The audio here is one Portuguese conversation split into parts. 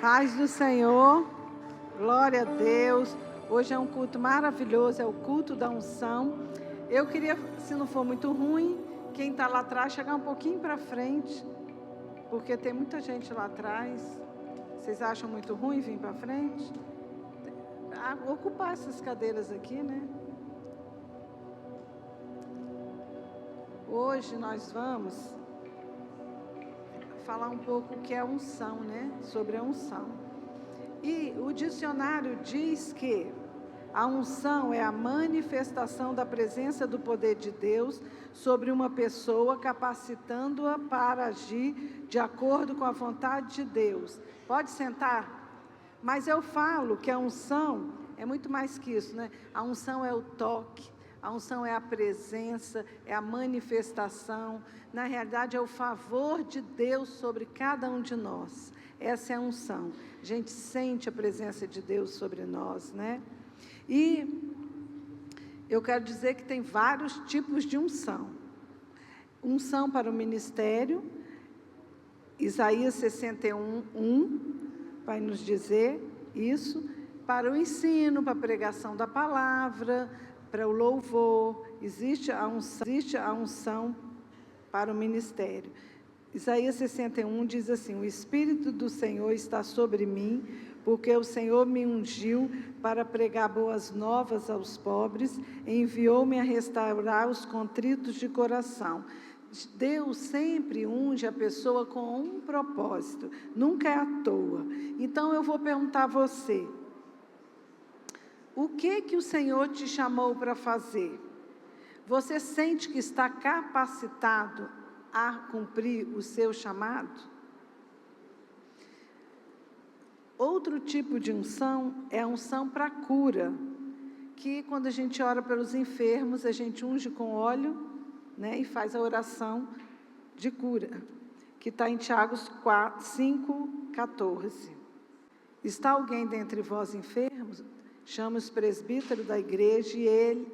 Paz do Senhor, glória a Deus. Hoje é um culto maravilhoso, é o culto da unção. Eu queria, se não for muito ruim, quem está lá atrás, chegar um pouquinho para frente, porque tem muita gente lá atrás. Vocês acham muito ruim vir para frente? Ocupar essas cadeiras aqui, né? Hoje nós vamos falar um pouco o que é unção, né? Sobre a unção. E o dicionário diz que a unção é a manifestação da presença do poder de Deus sobre uma pessoa, capacitando-a para agir de acordo com a vontade de Deus. Pode sentar? Mas eu falo que a unção é muito mais que isso, né? A unção é o toque, a unção é a presença, é a manifestação. Na realidade, é o favor de Deus sobre cada um de nós. Essa é a unção. A gente sente a presença de Deus sobre nós, né? E eu quero dizer que tem vários tipos de unção. Unção para o ministério, Isaías 61:1 vai nos dizer isso. Para o ensino, para a pregação da palavra, para o louvor, existe a unção para o ministério. Isaías 61 diz assim: o Espírito do Senhor está sobre mim, porque o Senhor me ungiu para pregar boas novas aos pobres, enviou-me a restaurar os contritos de coração. Deus sempre unge a pessoa com um propósito, nunca é à toa. Então eu vou perguntar a você: o que o Senhor te chamou para fazer? Você sente que está capacitado a cumprir o seu chamado? Outro tipo de unção é a unção para cura, que quando a gente ora pelos enfermos, a gente unge com óleo, né, e faz a oração de cura, que está em Tiago 5:14. Está alguém dentre vós enfermos? Chama os presbíteros da igreja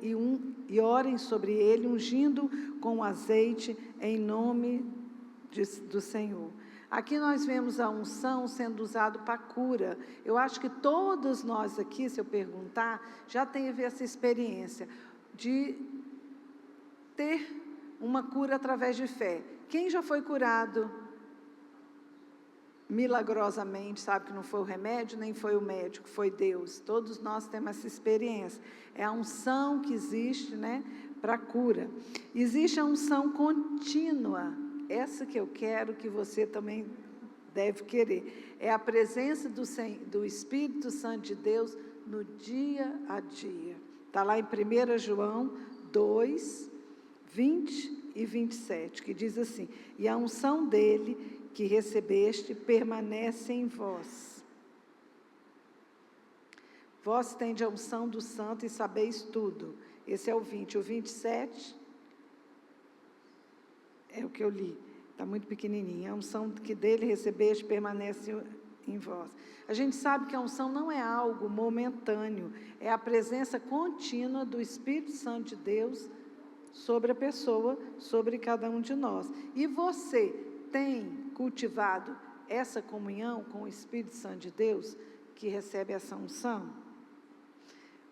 e orem sobre ele, ungindo com azeite em nome do Senhor. Aqui nós vemos a unção sendo usada para cura. Eu acho que todos nós aqui, se eu perguntar, já teve essa experiência de ter uma cura através de fé. Quem já foi curado milagrosamente, sabe que não foi o remédio, nem foi o médico, foi Deus. Todos nós temos essa experiência. É a unção que existe, né, para cura. Existe a unção contínua, essa que eu quero que você também deve querer. É a presença do Espírito Santo de Deus no dia a dia. Está lá em 1 João 2:20-27, que diz assim: e a unção dele que recebeste permanece em vós. Vós tendes a unção do santo e sabeis tudo. Esse é o 20. O 27 é o que eu li, está muito pequenininho. A unção que dele recebeste permanece em vós. A gente sabe que a unção não é algo momentâneo, é a presença contínua do Espírito Santo de Deus sobre a pessoa, sobre cada um de nós. E você tem cultivado essa comunhão com o Espírito Santo de Deus, que recebe essa unção?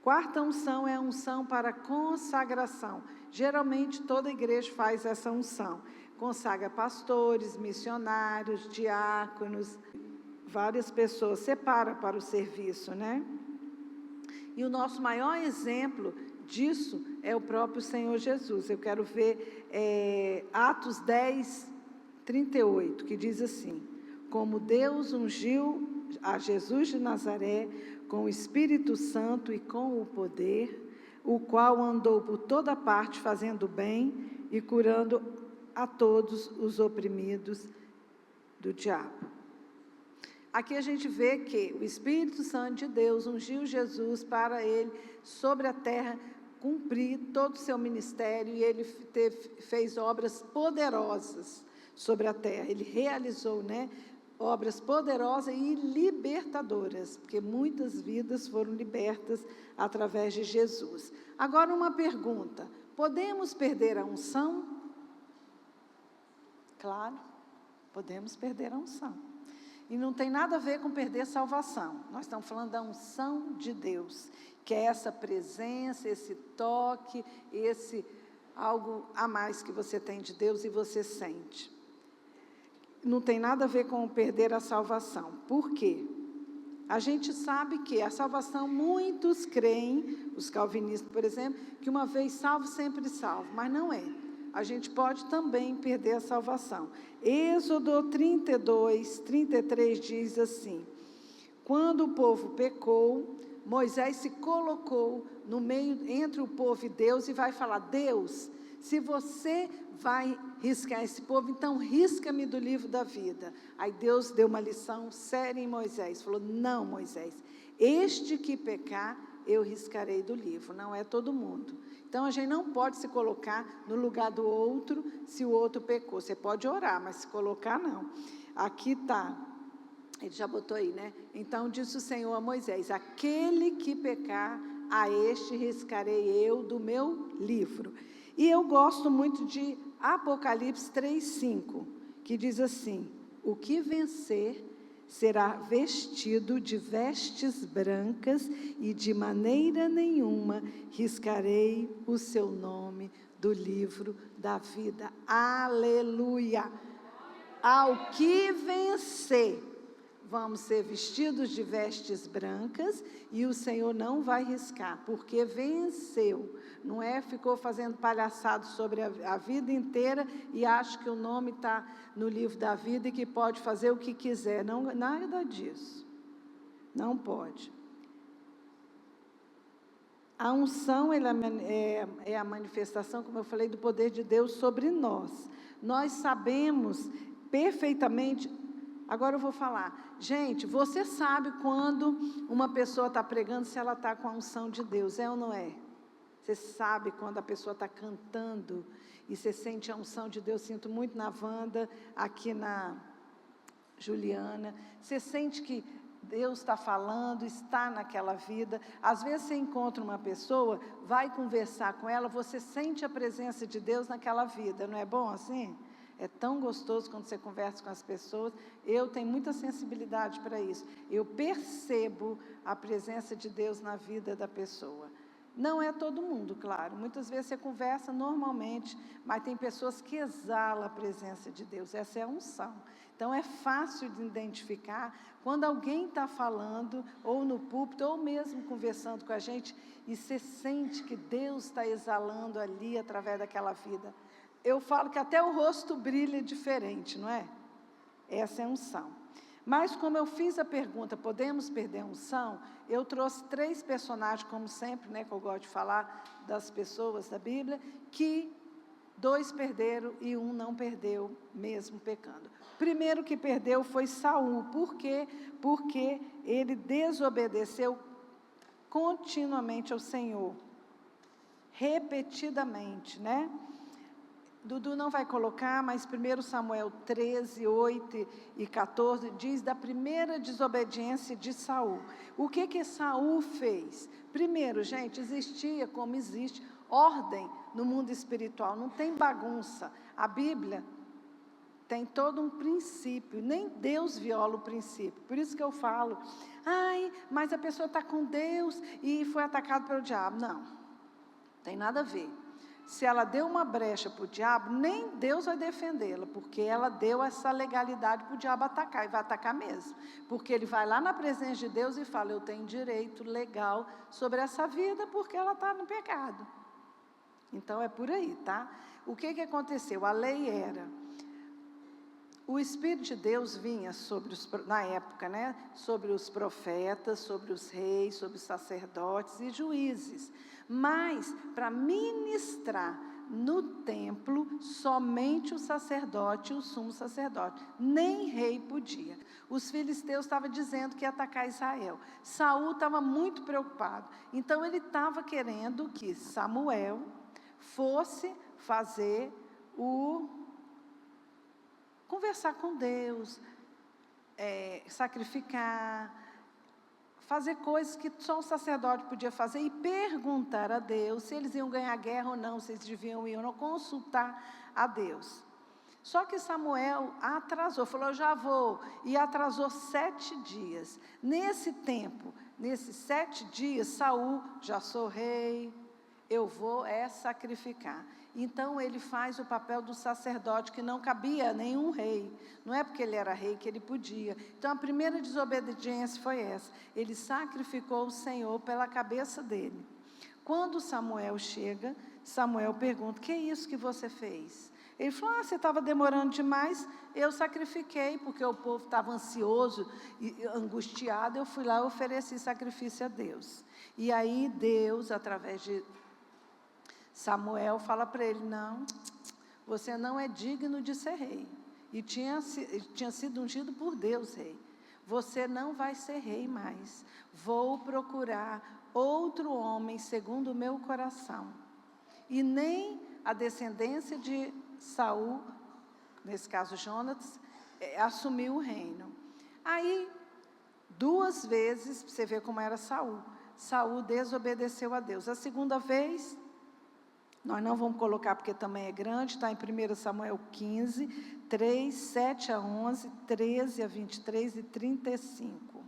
Quarta unção é a unção para consagração. Geralmente toda igreja faz essa unção. Consagra pastores, missionários, diáconos, várias pessoas, separa para o serviço, né? E o nosso maior exemplo disso é o próprio Senhor Jesus. Eu quero ver Atos 10:38, que diz assim: como Deus ungiu a Jesus de Nazaré com o Espírito Santo e com o poder, o qual andou por toda parte fazendo bem e curando a todos os oprimidos do diabo. Aqui a gente vê que o Espírito Santo de Deus ungiu Jesus para ele, sobre a terra, cumprir todo o seu ministério, e ele fez obras poderosas sobre a terra. Ele realizou, né, obras poderosas e libertadoras, porque muitas vidas foram libertas através de Jesus. Agora uma pergunta: podemos perder a unção? Claro, podemos perder a unção. E não tem nada a ver com perder a salvação. Nós estamos falando da unção de Deus, que é essa presença, esse toque, esse algo a mais que você tem de Deus e você sente. Não tem nada a ver com perder a salvação. Por quê? A gente sabe que a salvação, muitos creem, os calvinistas, por exemplo, que uma vez salvo, sempre salvo, mas não é. A gente pode também perder a salvação. Êxodo 32, 33 diz assim: quando o povo pecou, Moisés se colocou no meio, entre o povo e Deus, e vai falar: Deus, se você vai riscar esse povo, então risca-me do livro da vida. Aí Deus deu uma lição séria em Moisés, falou: não, Moisés, este que pecar, eu riscarei do livro, não é todo mundo. Então a gente não pode se colocar no lugar do outro, se o outro pecou. Você pode orar, mas se colocar não. Aqui está, ele já botou aí, né? Então disse o Senhor a Moisés: aquele que pecar, a este riscarei eu do meu livro. E eu gosto muito de Apocalipse 3:5, que diz assim: o que vencer será vestido de vestes brancas, e de maneira nenhuma riscarei o seu nome do livro da vida. Aleluia! Ao que vencer, vamos ser vestidos de vestes brancas, e o Senhor não vai riscar, porque venceu. Não é, ficou fazendo palhaçado sobre a vida inteira e acha que o nome está no livro da vida e que pode fazer o que quiser. Não, nada disso. Não pode. A unção é a manifestação, como eu falei, do poder de Deus sobre nós. Nós sabemos perfeitamente. Agora eu vou falar. Gente, você sabe quando uma pessoa está pregando, se ela está com a unção de Deus, é ou não é? Você sabe quando a pessoa está cantando e você sente a unção de Deus. Sinto muito na Wanda, aqui na Juliana. Você sente que Deus está falando, está naquela vida. Às vezes você encontra uma pessoa, vai conversar com ela, você sente a presença de Deus naquela vida. Não é bom assim? É tão gostoso quando você conversa com as pessoas. Eu tenho muita sensibilidade para isso. Eu percebo a presença de Deus na vida da pessoa. Não é todo mundo, claro. Muitas vezes você conversa normalmente, mas tem pessoas que exalam a presença de Deus. Essa é a unção. Então é fácil de identificar quando alguém está falando, ou no púlpito, ou mesmo conversando com a gente, e você sente que Deus está exalando ali através daquela vida. Eu falo que até o rosto brilha diferente, não é? Essa é a unção. Mas como eu fiz a pergunta, podemos perder a unção? Eu trouxe 3 personagens, como sempre, né, que eu gosto de falar das pessoas da Bíblia, que 2 perderam e 1 não perdeu, mesmo pecando. O primeiro que perdeu foi Saul. Por quê? Porque ele desobedeceu continuamente ao Senhor, repetidamente, né? Dudu não vai colocar, mas 1 Samuel 13, 8 e 14 diz da primeira desobediência de Saul. O que Saul fez? Primeiro, gente, existia, como existe, ordem no mundo espiritual, não tem bagunça. A Bíblia tem todo um princípio, nem Deus viola o princípio. Por isso que eu falo, mas a pessoa está com Deus e foi atacada pelo diabo. Não tem nada a ver. Se ela deu uma brecha para o diabo, nem Deus vai defendê-la, porque ela deu essa legalidade para o diabo atacar, e vai atacar mesmo, porque ele vai lá na presença de Deus e fala: eu tenho direito legal sobre essa vida, porque ela está no pecado. Então é por aí, tá? O que aconteceu? A lei era, o Espírito de Deus vinha sobre na época, né? Sobre os profetas, sobre os reis, sobre os sacerdotes e juízes. Mas, para ministrar no templo, somente o sacerdote e o sumo sacerdote, nem rei podia. Os filisteus estavam dizendo que ia atacar Israel. Saul estava muito preocupado. Então, ele estava querendo que Samuel fosse fazer conversar com Deus, sacrificar, fazer coisas que só o sacerdote podia fazer e perguntar a Deus se eles iam ganhar guerra ou não, se eles deviam ir ou não, consultar a Deus. Só que Samuel atrasou, falou, eu já vou, e atrasou 7 dias. Nesse tempo, nesses 7 dias, Saul, já sou rei, eu vou sacrificar. Então ele faz o papel do sacerdote, que não cabia a nenhum rei. Não é porque ele era rei que ele podia. Então a primeira desobediência foi essa. Ele sacrificou o Senhor pela cabeça dele. Quando Samuel chega, Samuel pergunta, que é isso que você fez? Ele falou, você estava demorando demais, eu sacrifiquei, porque o povo estava ansioso e angustiado, eu fui lá e ofereci sacrifício a Deus. E aí Deus, através de Samuel, fala para ele, não, você não é digno de ser rei. E tinha sido ungido por Deus rei. Você não vai ser rei mais. Vou procurar outro homem segundo o meu coração. E nem a descendência de Saul, nesse caso Jonatas, assumiu o reino. Aí, 2 vezes, você vê como era Saul. Saul desobedeceu a Deus. A segunda vez, nós não vamos colocar porque também é grande, está em 1 Samuel 15, 3, 7 a 11, 13 a 23 e 35.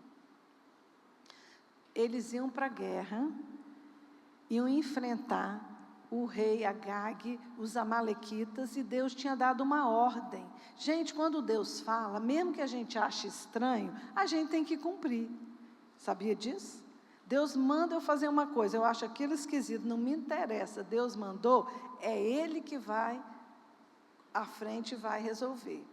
Eles iam para a guerra, iam enfrentar o rei Agag, os amalequitas, e Deus tinha dado uma ordem. Gente, quando Deus fala, mesmo que a gente ache estranho, a gente tem que cumprir. Sabia disso? Deus manda eu fazer uma coisa, eu acho aquilo esquisito, não me interessa. Deus mandou, é Ele que vai à frente e vai resolver.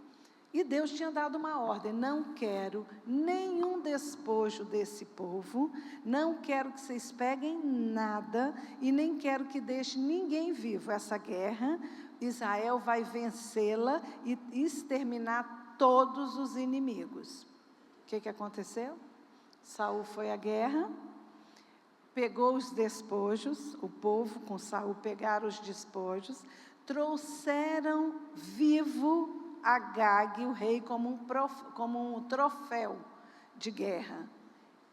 E Deus tinha dado uma ordem, não quero nenhum despojo desse povo, não quero que vocês peguem nada, e nem quero que deixe ninguém vivo. Essa guerra, Israel vai vencê-la e exterminar todos os inimigos. O que aconteceu? Saul foi à guerra, pegou os despojos, o povo com Saul pegaram os despojos, trouxeram vivo Agag, o rei, como um troféu de guerra.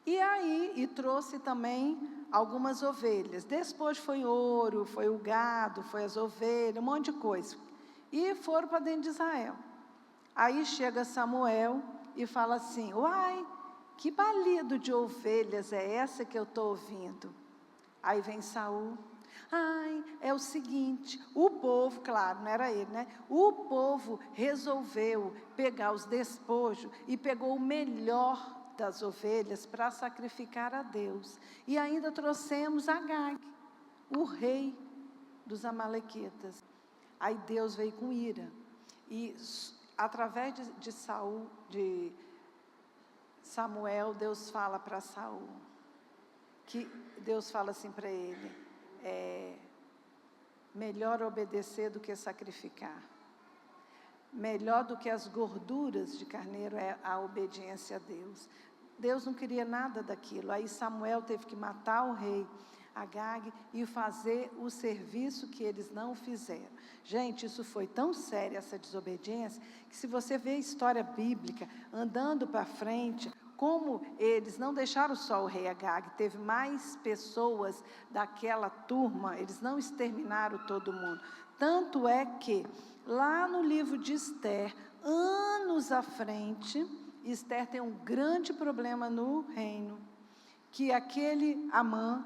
E trouxe também algumas ovelhas. Despojo foi ouro, foi o gado, foi as ovelhas, um monte de coisa. E foram para dentro de Israel. Aí chega Samuel e fala assim, uai, que balido de ovelhas é essa que eu estou ouvindo? Aí vem Saul, ai, é o seguinte, o povo, claro, não era ele, né? O povo resolveu pegar os despojos e pegou o melhor das ovelhas para sacrificar a Deus. E ainda trouxemos Agag, o rei dos amalequitas. Aí Deus veio com ira. E através de Samuel, Deus fala para Saul, que Deus fala assim para ele, melhor obedecer do que sacrificar. Melhor do que as gorduras de carneiro é a obediência a Deus. Deus não queria nada daquilo. Aí Samuel teve que matar o rei Agag e fazer o serviço que eles não fizeram. Gente, isso foi tão sério, essa desobediência, que se você vê a história bíblica, andando para frente, como eles não deixaram só o rei Agag, teve mais pessoas daquela turma, eles não exterminaram todo mundo. Tanto é que, lá no livro de Esther, anos à frente, Esther tem um grande problema no reino, que aquele Amã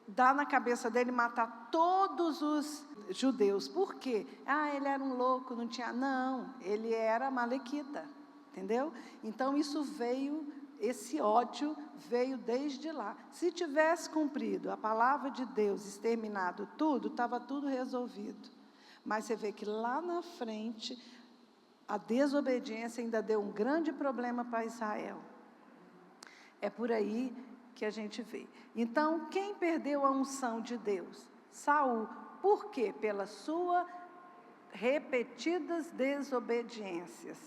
dá na cabeça dele matar todos os judeus. Por quê? Ele era um louco, não tinha... Não, ele era amalequita, entendeu? Então esse ódio veio desde lá. Se tivesse cumprido a palavra de Deus, exterminado tudo, estava tudo resolvido. Mas você vê que lá na frente, a desobediência ainda deu um grande problema para Israel. É por aí que a gente vê. Então, quem perdeu a unção de Deus? Saul. Por quê? Pelas suas repetidas desobediências.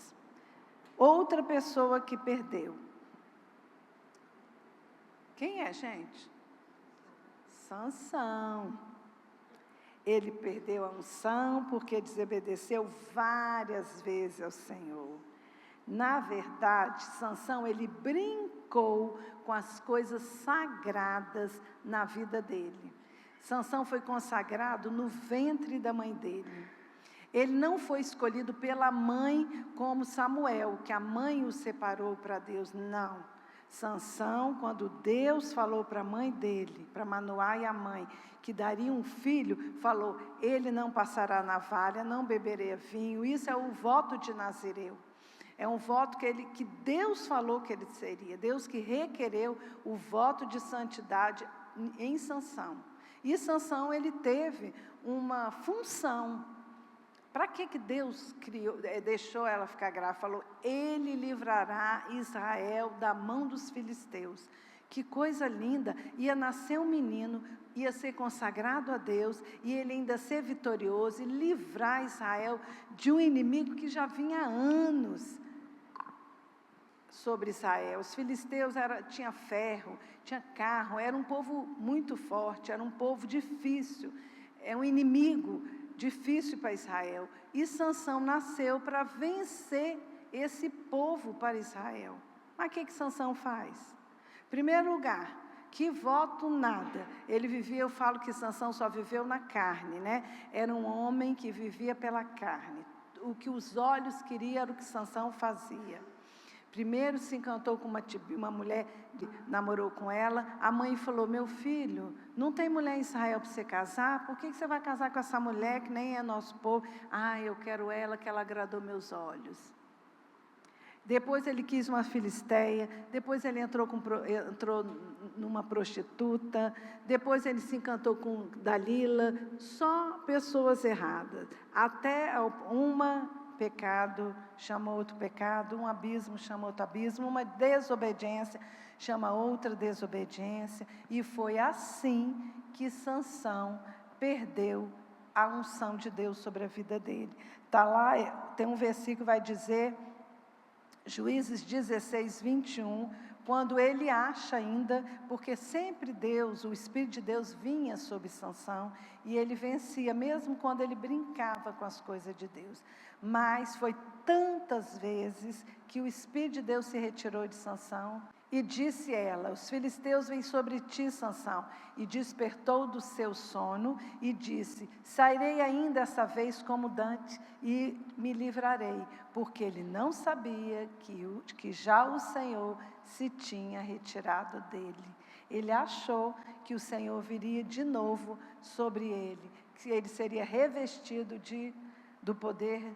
Outra pessoa que perdeu. Quem é, gente? Sansão. Ele perdeu a unção porque desobedeceu várias vezes ao Senhor. Na verdade, Sansão, ele brincou com as coisas sagradas na vida dele. Sansão foi consagrado no ventre da mãe dele. Ele não foi escolhido pela mãe como Samuel, que a mãe o separou para Deus, não. Sansão, quando Deus falou para a mãe dele, para Manoá e a mãe, que daria um filho, falou, ele não passará navalha, não beberá vinho, isso é o voto de Nazireu. É um voto que Deus falou que ele seria, Deus que requereu o voto de santidade em Sansão. E Sansão, ele teve uma função. Para que Deus deixou ela ficar grávida? Falou, ele livrará Israel da mão dos filisteus. Que coisa linda, ia nascer um menino, ia ser consagrado a Deus, e ele ainda ser vitorioso, e livrar Israel de um inimigo que já vinha há anos sobre Israel. Os filisteus tinha ferro, tinha carro, era um povo muito forte, era um povo difícil, é um inimigo difícil para Israel. E Sansão nasceu para vencer esse povo para Israel. Mas o que Sansão faz? Primeiro lugar, que voto nada. Ele vivia, eu falo que Sansão só viveu na carne, né? Era um homem que vivia pela carne. O que os olhos queriam era o que Sansão fazia. Primeiro se encantou com uma mulher, namorou com ela, a mãe falou, meu filho, não tem mulher em Israel para você casar? Por que você vai casar com essa mulher que nem é nosso povo? Ah, eu quero ela, que ela agradou meus olhos. Depois ele quis uma filisteia, depois ele entrou numa prostituta, depois ele se encantou com Dalila, só pessoas erradas, até pecado chama outro pecado, um abismo chama outro abismo, uma desobediência chama outra desobediência, e foi assim que Sansão perdeu a unção de Deus sobre a vida dele. Está lá, tem um versículo que vai dizer, Juízes 16, 21, quando ele acha ainda, porque sempre Deus, o Espírito de Deus vinha sobre Sansão, e ele vencia, mesmo quando ele brincava com as coisas de Deus. Mas foi tantas vezes que o Espírito de Deus se retirou de Sansão, e disse ela, os filisteus vêm sobre ti, Sansão, e despertou do seu sono, e disse, sairei ainda essa vez como Dante, e me livrarei, porque ele não sabia que já o Senhor se tinha retirado dele. Ele achou que o Senhor viria de novo sobre ele, que ele seria revestido do poder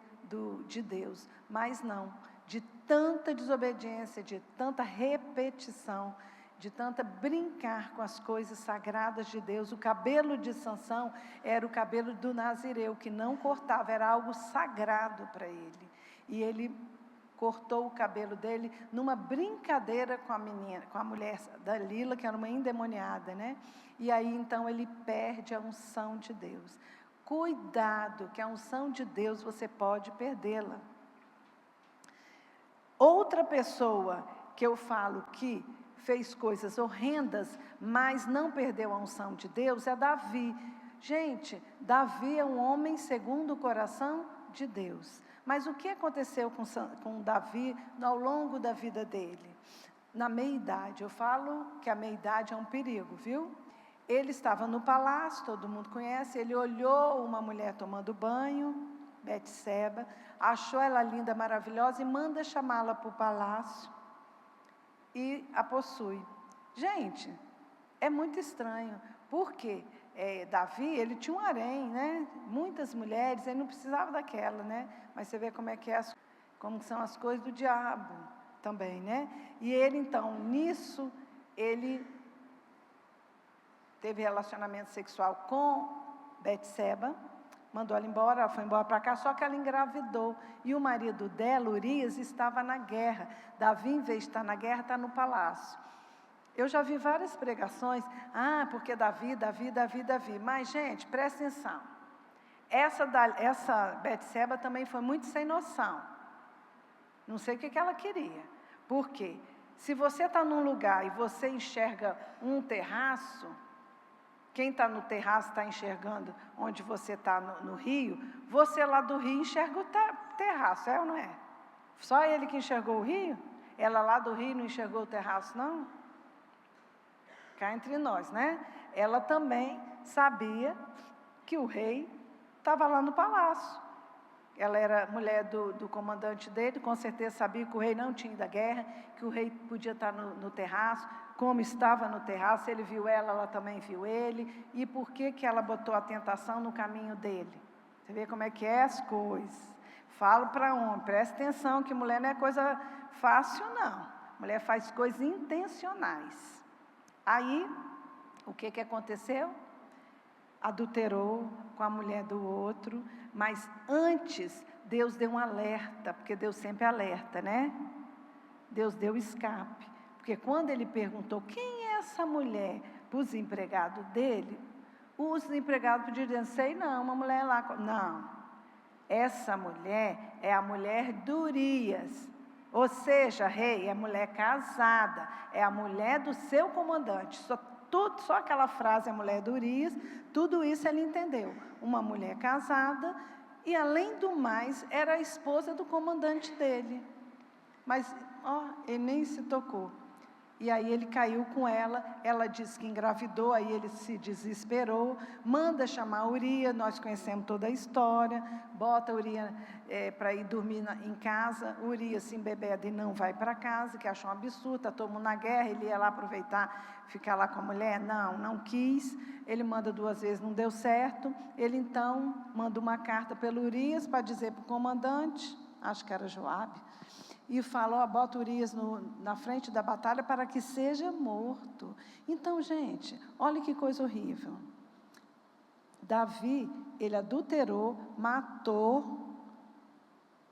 de Deus, mas não, de tanta desobediência, de tanta repetição, de tanta brincar com as coisas sagradas de Deus. O cabelo de Sansão era o cabelo do Nazireu, que não cortava, era algo sagrado para ele. E ele cortou o cabelo dele numa brincadeira com a mulher Dalila, que era uma endemoniada, né? E aí então ele perde a unção de Deus. Cuidado, que a unção de Deus você pode perdê-la. Outra pessoa que eu falo que fez coisas horrendas, mas não perdeu a unção de Deus, é Davi. Gente, Davi é um homem segundo o coração de Deus. Mas o que aconteceu com Davi ao longo da vida dele? Na meia-idade, eu falo que a meia-idade é um perigo, viu? Ele estava no palácio, todo mundo conhece, ele olhou uma mulher tomando banho, Betseba, achou ela linda, maravilhosa, e manda chamá-la para o palácio e a possui. Gente, é muito estranho, porque Davi, ele tinha um harém, né? Muitas mulheres, ele não precisava daquela, né? Mas você vê como são as coisas do diabo também, né? E ele, então, nisso, ele teve relacionamento sexual com Betseba, mandou ela embora, ela foi embora para cá, só que ela engravidou. E o marido dela, Urias, estava na guerra. Davi, em vez de estar na guerra, está no palácio. Eu já vi várias pregações, porque Davi. Mas, gente, presta atenção. Essa Betseba também foi muito sem noção. Não sei o que ela queria. Por quê? Se você está num lugar e você enxerga um terraço, quem está no terraço está enxergando onde você está no rio, você lá do rio enxerga o terraço, é ou não é? Só ele que enxergou o rio? Ela lá do rio não enxergou o terraço, não? Cá entre nós, né? Ela também sabia que o rei estava lá no palácio. ela era mulher do comandante dele, com certeza sabia que o rei não tinha ido à guerra, que o rei podia estar no terraço, como estava no terraço, ele viu ela também viu ele, e por que ela botou a tentação no caminho dele? Você vê como é que é as coisas. Falo para homem, presta atenção que mulher não é coisa fácil não, mulher faz coisas intencionais. Aí, o que aconteceu? Adulterou com a mulher do outro, mas antes Deus deu um alerta, porque Deus sempre alerta, né? Deus deu escape, porque quando ele perguntou quem é essa mulher para os empregados dele, os empregados podiam dizer, sei não, uma mulher lá, não, essa mulher é a mulher de Urias, ou seja, rei, é mulher casada, é a mulher do seu comandante, só aquela frase, a mulher de Urias, tudo isso ele entendeu, uma mulher casada, e além do mais, era a esposa do comandante dele, mas, ele nem se tocou, e aí ele caiu com ela disse que engravidou, aí ele se desesperou, manda chamar Urias, nós conhecemos toda a história, bota Urias para ir dormir em casa, Urias se embebeda e não vai para casa, que achou um absurdo, está todo mundo na guerra, ele ia lá aproveitar, ficar lá com a mulher, não quis, ele manda 2 vezes, não deu certo, ele então manda uma carta pelo Urias para dizer para o comandante, acho que era Joabe, e falou, bota Urias na frente da batalha para que seja morto. Então, gente, olha que coisa horrível. Davi, ele adulterou, matou,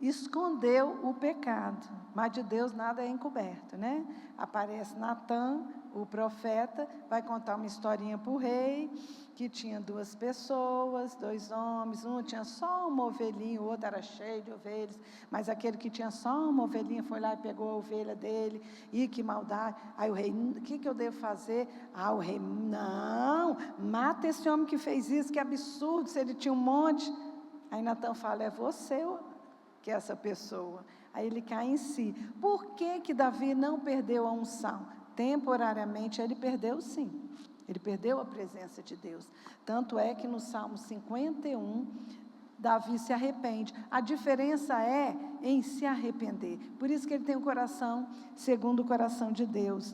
escondeu o pecado, mas de Deus nada é encoberto, né? Aparece Natã, o profeta, vai contar uma historinha para o rei, que tinha 2 pessoas, 2 homens, um tinha só uma ovelhinha, o outro era cheio de ovelhas, mas aquele que tinha só uma ovelhinha foi lá e pegou a ovelha dele, e que maldade, aí o rei, o que eu devo fazer? O rei, não, mata esse homem que fez isso, que absurdo, se ele tinha um monte, aí Natã fala, é você, que é essa pessoa, aí ele cai em si. Por que Davi não perdeu a unção? Temporariamente ele perdeu sim, ele perdeu a presença de Deus, tanto é que no Salmo 51, Davi se arrepende, a diferença é em se arrepender, por isso que ele tem um coração segundo o coração de Deus.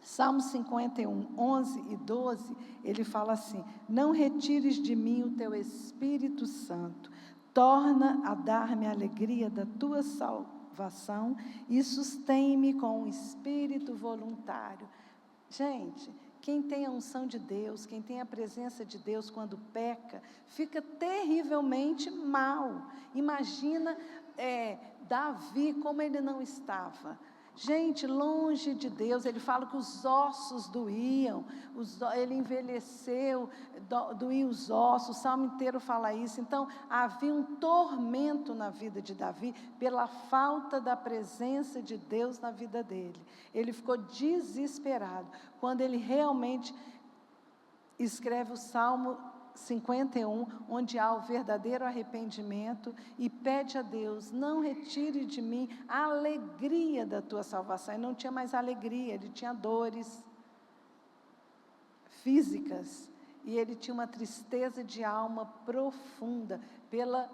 Salmo 51, 11 e 12, ele fala assim, não retires de mim o teu Espírito Santo, torna a dar-me a alegria da tua salvação e sustém-me com um espírito voluntário. Gente, quem tem a unção de Deus, quem tem a presença de Deus quando peca, fica terrivelmente mal. Imagina Davi, como ele não estava. Gente, longe de Deus, ele fala que os ossos doíam, ele envelheceu, doíam os ossos, o salmo inteiro fala isso. Então, havia um tormento na vida de Davi, pela falta da presença de Deus na vida dele. Ele ficou desesperado, quando ele realmente escreve o Salmo 51, onde há o verdadeiro arrependimento, e pede a Deus, não retire de mim a alegria da tua salvação. Ele não tinha mais alegria, ele tinha dores físicas, e ele tinha uma tristeza de alma profunda, pela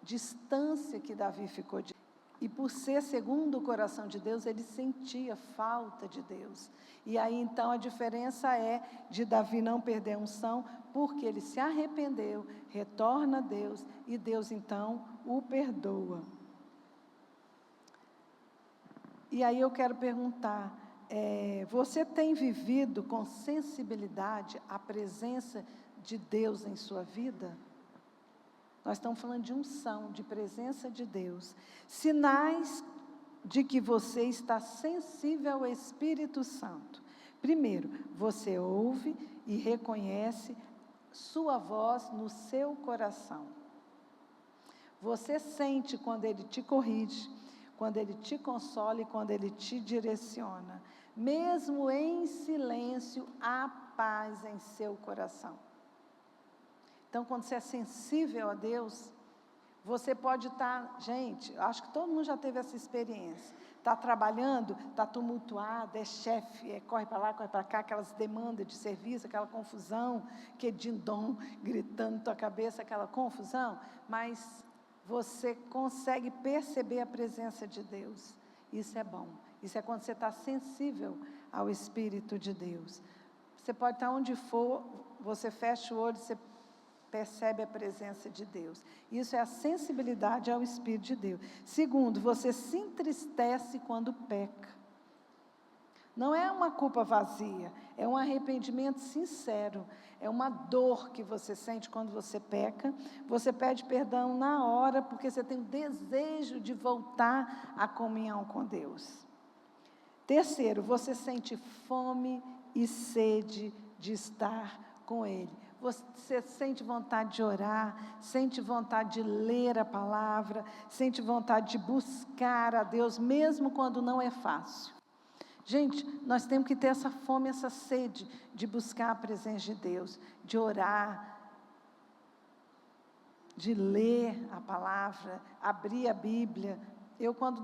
distância que Davi ficou de Deus. E por ser segundo o coração de Deus, ele sentia falta de Deus. E aí então a diferença é de Davi não perder a unção, porque ele se arrependeu, retorna a Deus, e Deus então o perdoa. E aí eu quero perguntar, você tem vivido com sensibilidade a presença de Deus em sua vida? Nós estamos falando de unção, de presença de Deus. Sinais de que você está sensível ao Espírito Santo. Primeiro, você ouve e reconhece sua voz no seu coração. Você sente quando Ele te corrige, quando Ele te consola e quando Ele te direciona. Mesmo em silêncio, há paz em seu coração. Então, quando você é sensível a Deus, você pode estar, gente, acho que todo mundo já teve essa experiência, está trabalhando, está tumultuado, é chefe, corre para lá, corre para cá, aquelas demandas de serviço, aquela confusão, que din-dom, gritando na tua cabeça, aquela confusão, mas você consegue perceber a presença de Deus. Isso é bom. Isso é quando você está sensível ao Espírito de Deus. Você pode estar onde for, você fecha o olho, você percebe a presença de Deus. Isso é a sensibilidade ao Espírito de Deus. Segundo, você se entristece quando peca. Não é uma culpa vazia, é um arrependimento sincero, é uma dor que você sente quando você peca. Você pede perdão na hora, porque você tem o desejo de voltar à comunhão com Deus. Terceiro, você sente fome e sede de estar com Ele. Você sente vontade de orar, sente vontade de ler a palavra, sente vontade de buscar a Deus, mesmo quando não é fácil. Gente, nós temos que ter essa fome, essa sede de buscar a presença de Deus, de orar, de ler a palavra, abrir a Bíblia. Eu, quando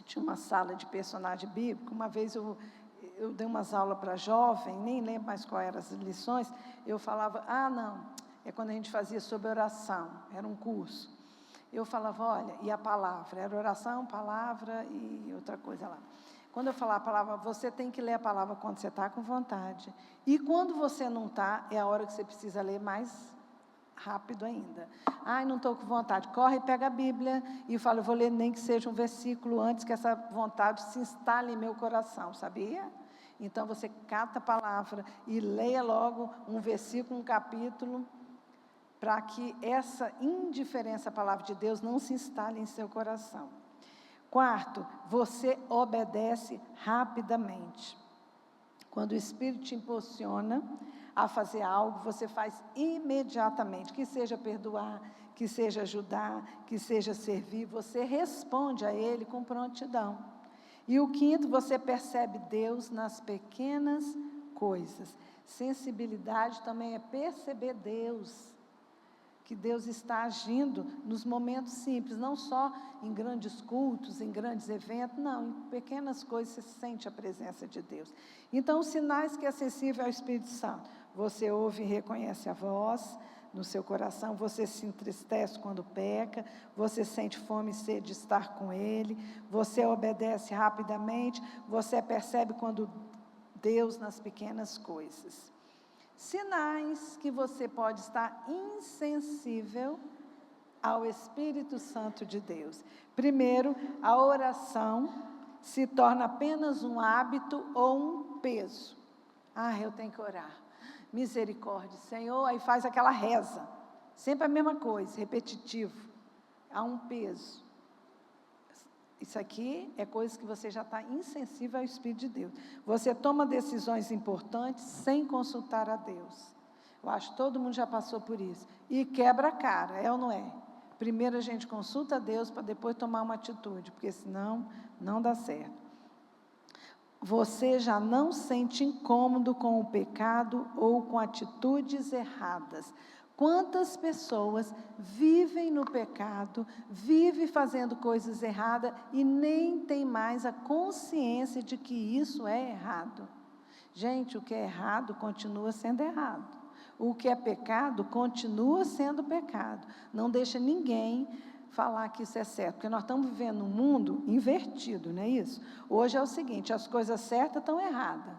tinha uma sala de personagem bíblico, uma vez eu dei umas aulas para jovem, nem lembro mais quais eram as lições, eu falava, é quando a gente fazia sobre oração, era um curso. Eu falava, olha, e a palavra, era oração, palavra e outra coisa lá. Quando eu falava a palavra, você tem que ler a palavra quando você está com vontade. E quando você não está, é a hora que você precisa ler mais rápido ainda. Não estou com vontade. Corre e pega a Bíblia e fala, eu vou ler nem que seja um versículo antes que essa vontade se instale em meu coração, sabia? Então, você cata a palavra e leia logo um versículo, um capítulo, para que essa indiferença à palavra de Deus não se instale em seu coração. Quarto, você obedece rapidamente. Quando o Espírito te impulsiona a fazer algo, você faz imediatamente, que seja perdoar, que seja ajudar, que seja servir, você responde a Ele com prontidão. E o quinto, você percebe Deus nas pequenas coisas. Sensibilidade também é perceber Deus, que Deus está agindo nos momentos simples, não só em grandes cultos, em grandes eventos, não, em pequenas coisas você sente a presença de Deus. Então, os sinais que é sensível ao Espírito Santo, você ouve e reconhece a voz no seu coração, você se entristece quando peca, você sente fome e sede de estar com Ele, você obedece rapidamente, você percebe quando Deus nas pequenas coisas. Sinais que você pode estar insensível ao Espírito Santo de Deus. Primeiro, a oração se torna apenas um hábito ou um peso. Eu tenho que orar. Misericórdia, Senhor, aí faz aquela reza. Sempre a mesma coisa, repetitivo. Há um peso. Isso aqui é coisa que você já está insensível ao Espírito de Deus. Você toma decisões importantes sem consultar a Deus. Eu acho que todo mundo já passou por isso. E quebra a cara, é ou não é? Primeiro a gente consulta a Deus para depois tomar uma atitude, porque senão não dá certo. Você já não sente incômodo com o pecado ou com atitudes erradas. Quantas pessoas vivem no pecado, vivem fazendo coisas erradas e nem tem mais a consciência de que isso é errado. Gente, o que é errado continua sendo errado. O que é pecado continua sendo pecado. Não deixa ninguém falar que isso é certo, porque nós estamos vivendo um mundo invertido, não é isso? Hoje é o seguinte, as coisas certas estão erradas,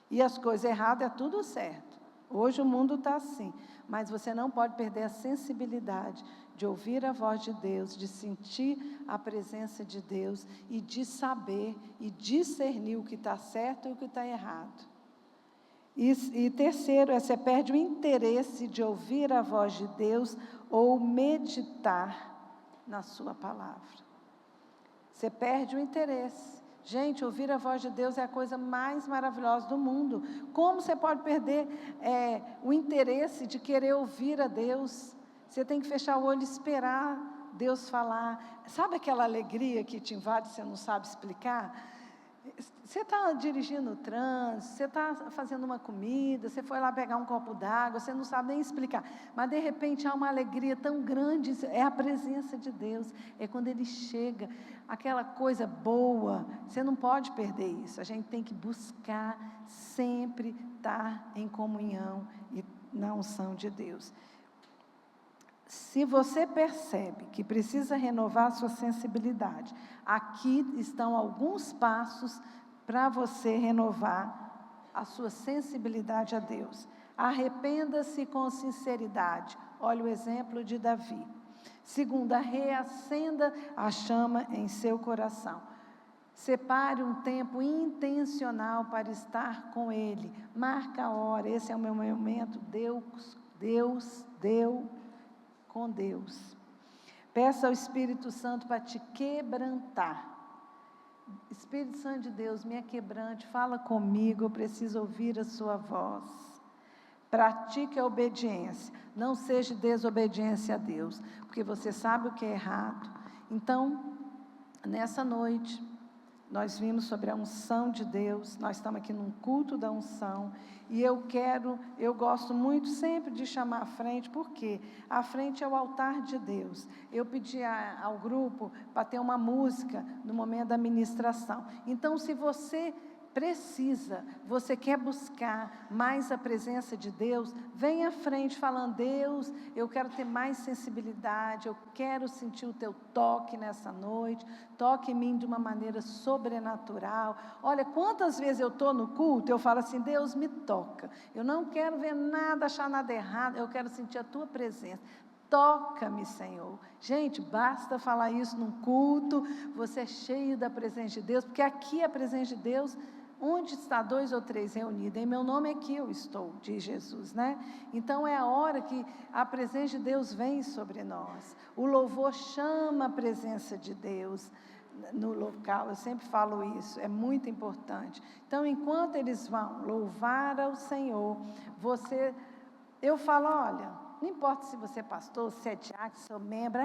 e as coisas erradas é tudo certo. Hoje o mundo está assim, mas você não pode perder a sensibilidade de ouvir a voz de Deus, de sentir a presença de Deus, e de saber e discernir o que está certo e o que está errado. E terceiro, você perde o interesse de ouvir a voz de Deus ou meditar na sua palavra. Você perde o interesse. Gente, ouvir a voz de Deus é a coisa mais maravilhosa do mundo. Como você pode perder o interesse de querer ouvir a Deus? Você tem que fechar o olho e esperar Deus falar. Sabe aquela alegria que te invade e você não sabe explicar? Você está dirigindo o trânsito, você está fazendo uma comida, você foi lá pegar um copo d'água, você não sabe nem explicar, mas de repente há uma alegria tão grande, é a presença de Deus, é quando Ele chega, aquela coisa boa, você não pode perder isso, a gente tem que buscar sempre estar em comunhão e na unção de Deus. Se você percebe que precisa renovar a sua sensibilidade, aqui estão alguns passos para você renovar a sua sensibilidade a Deus. Arrependa-se com sinceridade. Olha o exemplo de Davi. Segunda, reacenda a chama em seu coração. Separe um tempo intencional para estar com Ele. Marca a hora. Esse é o meu momento. Deus, com Deus. Peça ao Espírito Santo para te quebrantar. Espírito Santo de Deus, me quebrante, fala comigo, eu preciso ouvir a sua voz. Pratique a obediência, não seja desobediência a Deus, porque você sabe o que é errado. Então, nessa noite, nós vimos sobre a unção de Deus, nós estamos aqui num culto da unção, e eu gosto muito sempre de chamar à frente, porque a frente é o altar de Deus. Eu pedi ao grupo para ter uma música no momento da ministração. Então, se você precisa, você quer buscar mais a presença de Deus, vem à frente falando: Deus, eu quero ter mais sensibilidade, eu quero sentir o teu toque nessa noite, toque em mim de uma maneira sobrenatural. Olha, quantas vezes eu estou no culto, eu falo assim: Deus, me toca, eu não quero ver nada, achar nada errado, eu quero sentir a tua presença. Toca-me, Senhor. Gente, basta falar isso num culto, você é cheio da presença de Deus, porque aqui a presença de Deus, onde está 2 ou 3 reunidos, em meu nome aqui eu estou, diz Jesus, né? Então é a hora que a presença de Deus vem sobre nós. O louvor chama a presença de Deus no local, eu sempre falo isso, é muito importante. Então, enquanto eles vão louvar ao Senhor, eu falo: olha, não importa se você é pastor, se é diácono, se é membro,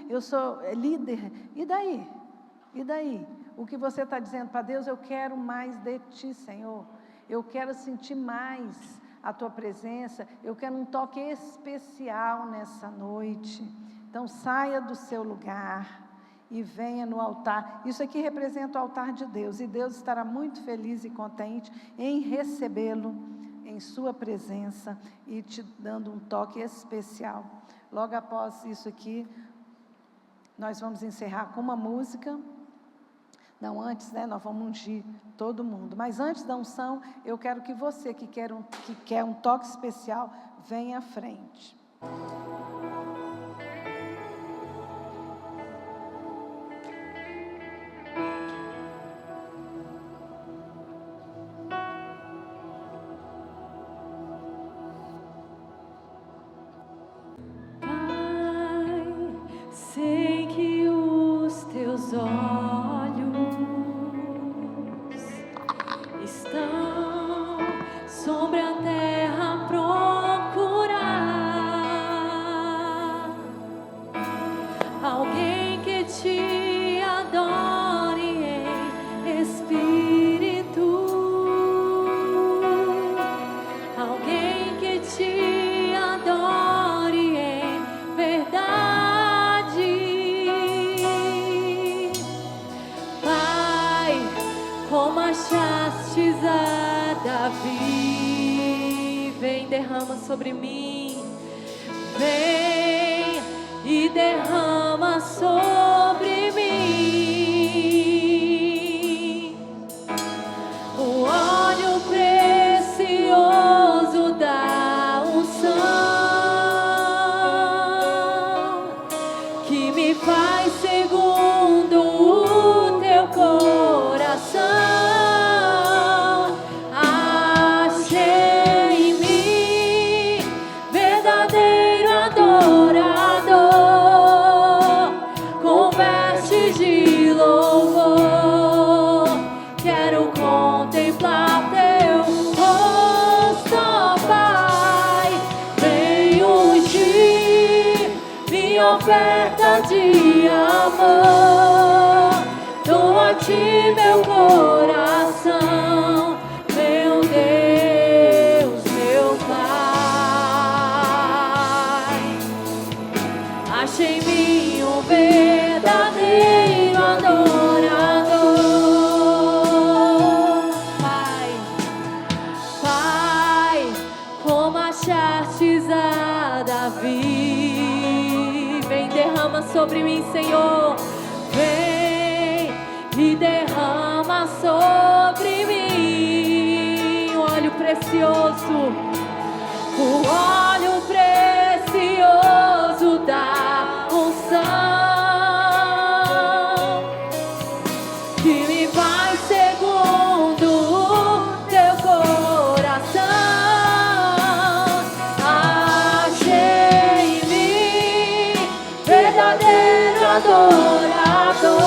eu sou líder, e daí? E daí? O que você está dizendo para Deus? Eu quero mais de Ti, Senhor. Eu quero sentir mais a Tua presença. Eu quero um toque especial nessa noite. Então, saia do seu lugar e venha no altar. Isso aqui representa o altar de Deus. E Deus estará muito feliz e contente em recebê-lo em sua presença e te dando um toque especial. Logo após isso aqui, nós vamos encerrar com uma música. Não, antes, né, nós vamos ungir todo mundo. Mas antes da unção, eu quero que você que quer um toque especial, venha à frente. Sei que os teus olhos estão sobre a terra a procurar alguém que te adore em espírito, alguém que te adore em verdade. Como achastes a Davi, vem, derrama sobre mim, vem e derrama sobre mim o óleo precioso da unção que me faz segundo o teu coração. Achei em mim verdadeiro adorador, com vestes de louvor. Quero contemplar teu rosto, ó Pai. Vem ungir minha oferta de amor. Dou a Ti meu coração, meu Deus, meu Pai. Achei em mim um verdadeiro adorador. Pai, como achastes a Davi, e derrama sobre mim o óleo precioso, o óleo precioso da unção. Adorador,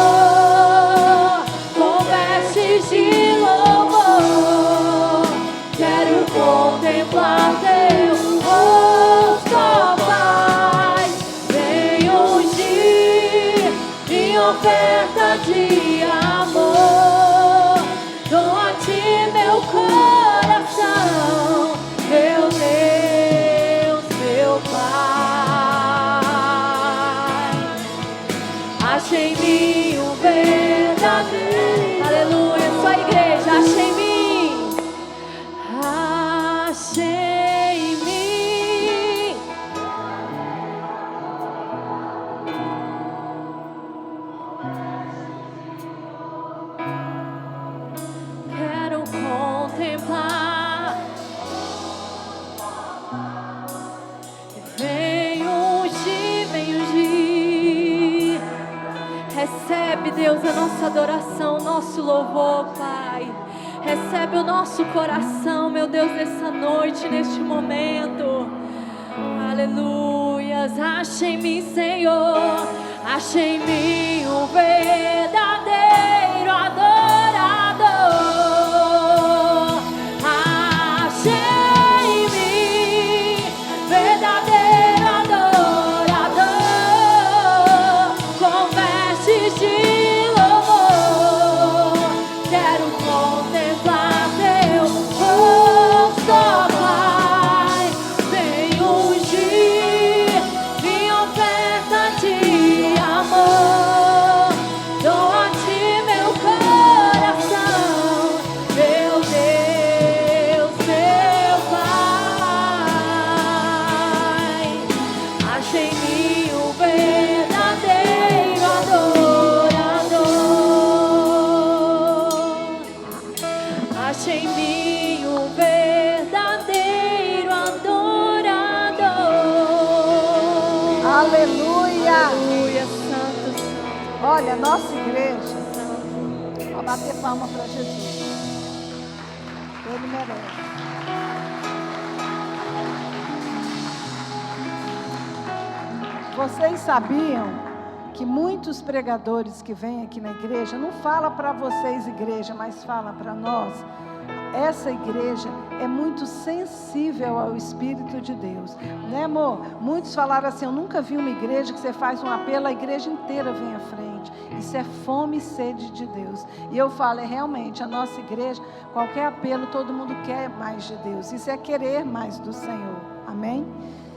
com vestes de louvor, quero contemplar teu rosto, ó Pai. Vem ungir em oferta de amor, dou a ti meu coração, meu Deus, meu Pai. Achei em mim um verdadeiro, aleluia, só a igreja, achei em mim, achei em mim, quero contemplar, vem ungir. Recebe, Deus, a nossa adoração, o nosso louvor, Pai. Recebe o nosso coração, meu Deus, nessa noite, neste momento. Aleluias. Acha em mim, Senhor, acha em mim o verdadeiro adorador. Acha em mim, verdadeiro adorador, com vestes de louvor, quero contemplar teu rosto, ó Pai. Vem ungir em oferta de amor, dou a ti meu coração, meu Deus, meu Pai. Acha em mim o verdadeiro adorador, acha em mim o verdadeiro adorador. Aleluia. Aleluia, santo, santo. Olha, nossa igreja, vou bater palma para Jesus. Ele merece. Vocês sabiam que muitos pregadores que vêm aqui na igreja, não fala para vocês igreja, mas fala para nós, essa igreja é muito sensível ao Espírito de Deus, né, amor? Muitos falaram assim, eu nunca vi uma igreja que você faz um apelo, a igreja inteira vem à frente. Isso é fome e sede de Deus. E eu falo, é realmente, a nossa igreja, qualquer apelo, todo mundo quer mais de Deus. Isso é querer mais do Senhor, amém?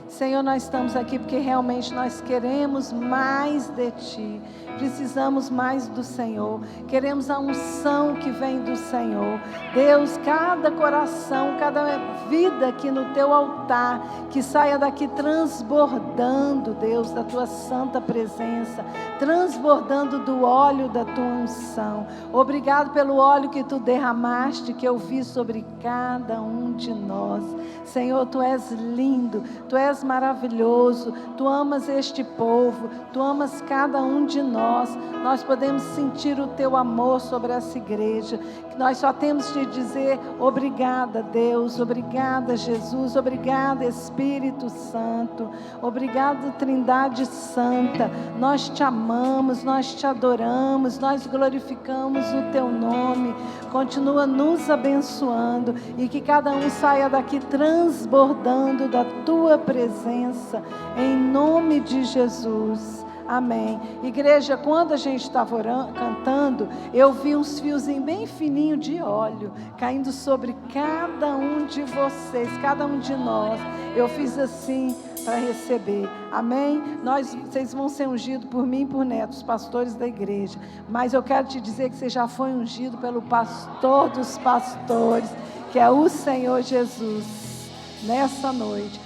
Senhor, nós estamos aqui porque realmente nós queremos mais de Ti, precisamos mais do Senhor, queremos a unção que vem do Senhor. Deus, cada coração, cada vida aqui no Teu altar, que saia daqui transbordando, Deus, da Tua santa presença, transbordando do óleo da Tua unção. Obrigado pelo óleo que Tu derramaste, que eu vi sobre cada um de nós. Senhor, Tu és lindo, Tu és maravilhoso, Tu amas este povo, Tu amas cada um de nós. Nós podemos sentir o Teu amor sobre essa igreja. Nós só temos de dizer obrigada, Deus, obrigada, Jesus, obrigada, Espírito Santo, obrigada, Trindade Santa. Nós Te amamos, nós Te adoramos, nós glorificamos o Teu nome. Continua nos abençoando e que cada um saia daqui transbordando da Tua presença, em nome de Jesus. Amém. Igreja, quando a gente estava cantando, eu vi uns fiozinhos bem fininhos de óleo caindo sobre cada um de vocês, cada um de nós. Eu fiz assim para receber. Amém? Vocês vão ser ungidos por mim e por Neto, os pastores da igreja. Mas eu quero te dizer que você já foi ungido pelo pastor dos pastores, que é o Senhor Jesus, nessa noite.